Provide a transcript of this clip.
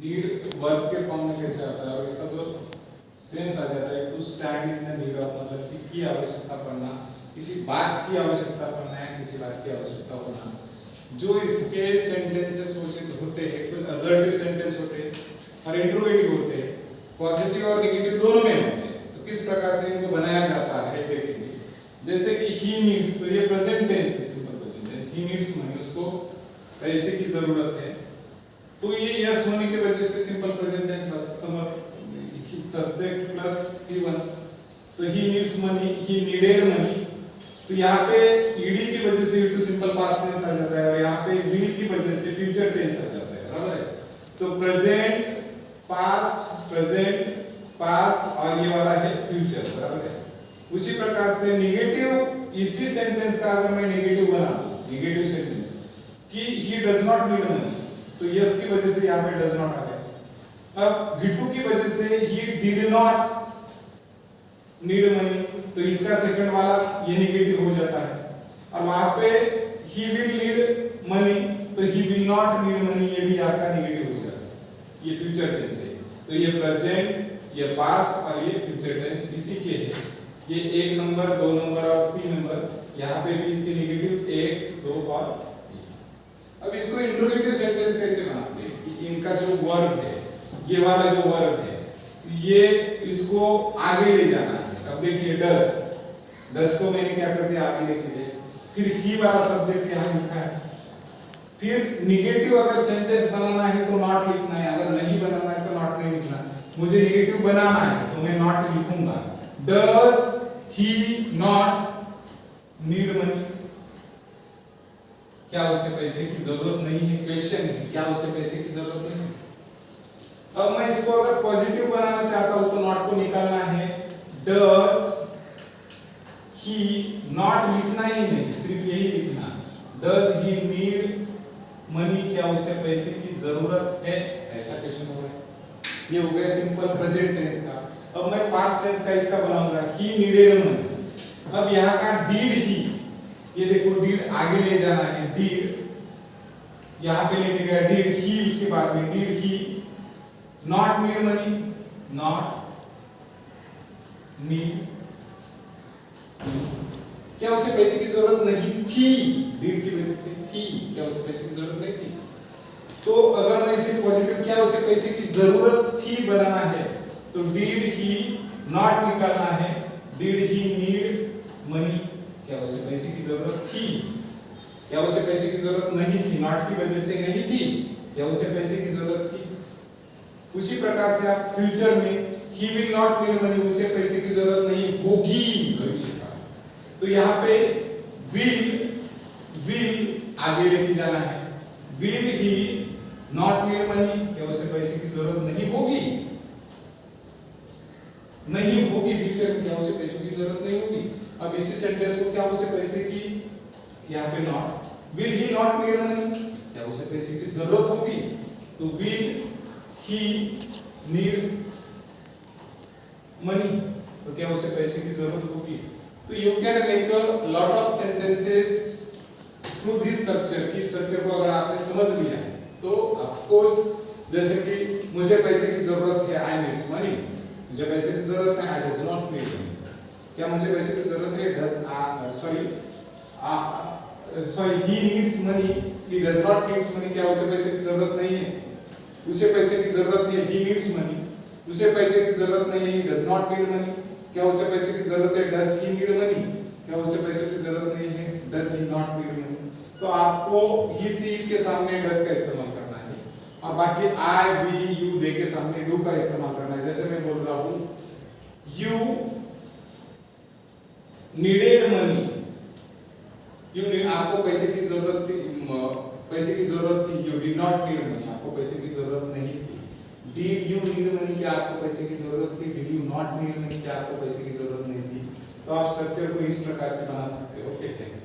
Need verb के form में कैसे आता है और इसका जो सेंस आ जाता है to stand in the need of, मतलब कि आवश्यकता पड़ना, किसी बात की आवश्यकता पड़ना है, किसी बात की आवश्यकता होना। जो इसके सेंटेंसेस होते हैं, कुछ असर्टिव सेंटेंस होते हैं और इंट्रोगेटिव होते हैं, पॉजिटिव और नेगेटिव दोनों में होते हैं। तो किस प्रकार से इनको बनाया जाता है देखेंगे। जैसे कि ही नीड्स, तो ये प्रेजेंट टेंस है, simple present tense. He needs money, उसको पैसे की जरूरत है, तो ये यस होने की वजह से simple present tense subject plus given, तो he needs money, he needed money. तो यहाँ पे ईडी की वजह से टू सिंपल पास्ट टेंस आ जाता है और यहाँ पे विल की वजह से फ्यूचर टेंस आ जाता है, बराबर है। तो प्रेजेंट पास्ट और ये वाला है फ्यूचर, बराबर है। उसी प्रकार से नेगेटिव, इसी सेंटेंस का अगर मैं नेगेटिव बना दूं, नेगेटिव सेंटेंस कि he does not need money, तो यस की वजह से यहाँ पे डज नॉट आ गया। अब V2 की वजह से he did not need money, तो इसका सेकंड वाला ये नेगेटिव हो जाता है। और वहां पे ही विल नीड मनी, तो he will not need money, ये भी यहाँ का नेगेटिव हो जाता है। ये फ्यूचर टेंस है। तो ये प्रेजेंट, ये पास्ट और ये फ्यूचर टेंस इसी के है। ये 1 नंबर, 2 नंबर और 3 नंबर, यहाँ पे भी इसके नेगेटिव 1, 2 और 3। अब इसको इंट्रोगेटिव सेंटेंस कैसे बनाते हैं कि इनका जो वर्ब है, ये वाला जो वर्ब है, ये इसको आगे ले जाना है। अब देखिए डज को मैंने क्या कर दिया, आगे लिख दिया। फिर ही वाला सब्जेक्ट यहाँ लिखा है। फिर नेगेटिव अगर सेंटेंस बनाना है तो नॉट लिखना है, अगर नहीं बनाना है तो नॉट नहीं लिखना। मुझे नेगेटिव बनाना है तो मैं नॉट लिखूंगा। Does he not need money, क्या उसे पैसे की जरूरत नहीं है? क्वेश्चन है, क्या उसे पैसे की जरूरत नहीं है? अब मैं इसको अगर पॉजिटिव बनाना चाहता हूं तो नॉट को निकालना है। डज ही नॉट लिखना ही नहीं, सिर्फ यही लिखना। डज ही नीड मनी, क्या उसे पैसे की जरूरत है? ऐसा क्वेश्चन हो गया। ये हो गया सिंपल प्रेजेंट टेंस का। अब मैं पास्ट टेंस का इसका बनाऊंगा, ही नीडेड मनी। अब यहाँ का डिड ही, ये देखो डिड आगे ले जाना है। डिड यहाँ पे लेके गया, डिड ही उसके बाद में did he not need money, not need, क्या उसे पैसे की जरूरत नहीं थी? डिड की वजह से थी, क्या उसे पैसे की जरूरत नहीं थी? तो अगर मैं इसे पॉजिटिव, क्या उसे पैसे की जरूरत थी बनाना है, तो डिड ही नॉट निकालना है। डिड ही नीड मनी, क्या उसे पैसे की जरूरत थी? क्या उसे पैसे की जरूरत नहीं थी? नॉट की वजह से नहीं थी, क्या उसे पैसे की जरूरत थी? उसी प्रकार से आप फ्यूचर में he will not need money, उसे पैसे की जरूरत नहीं होगी भविष्य का। तो यहाँ पे विल आगे लेके जाना है। Will he not need money, क्या उसे पैसे की जरूरत नहीं होगी? नहीं होगी फ्यूचर में, क्या उसे पैसों की जरूरत नहीं होगी? अब इसी सेंटेंस को क्या उसे पैसे की, यहाँ पे not, will he not need money, क्या उसे पैसे की जरूरत होगी? तो विल ही नीड मनी, तो क्या उसे पैसे की जरूरत होगी? तो you can make a lot of sentences through this structure. की स्ट्रक्चर को अगर आपने समझ लिया है तो ऑफ कोर्स, जैसे कि मुझे पैसे की जरूरत है, आई नीड्स मनी, मुझे पैसे की जरूरत है, I does not need money. क्या मुझे पैसे की जरूरत है? ही needs money, he does not needs money, क्या उसे पैसे की जरूरत नहीं है? उसे पैसे की जरूरत है, ही नीड्स मनी। उसे पैसे की जरूरत नहीं है, डज नॉट नीड मनी, क्या उसे पैसे की जरूरत है? डज ही नीड मनी, क्या उसे पैसे की जरूरत नहीं है? Does he not need money. तो आपको ही सीट के सामने डज का इस्तेमाल करना है और बाकी आई बी यू दे के सामने डू का इस्तेमाल करना है। जैसे मैं बोल रहा हूं यू नीडेड मनी, आपको पैसे की जरूरत थी, you did not need money, आपको पैसे की जरूरत नहीं थी। डिड यू नीड मनी, क्या आपको पैसे की जरूरत थी? Did you not need money, क्या आपको पैसे की जरूरत नहीं थी? तो आप स्ट्रक्चर को इस प्रकार से बना सकते हो। ओके।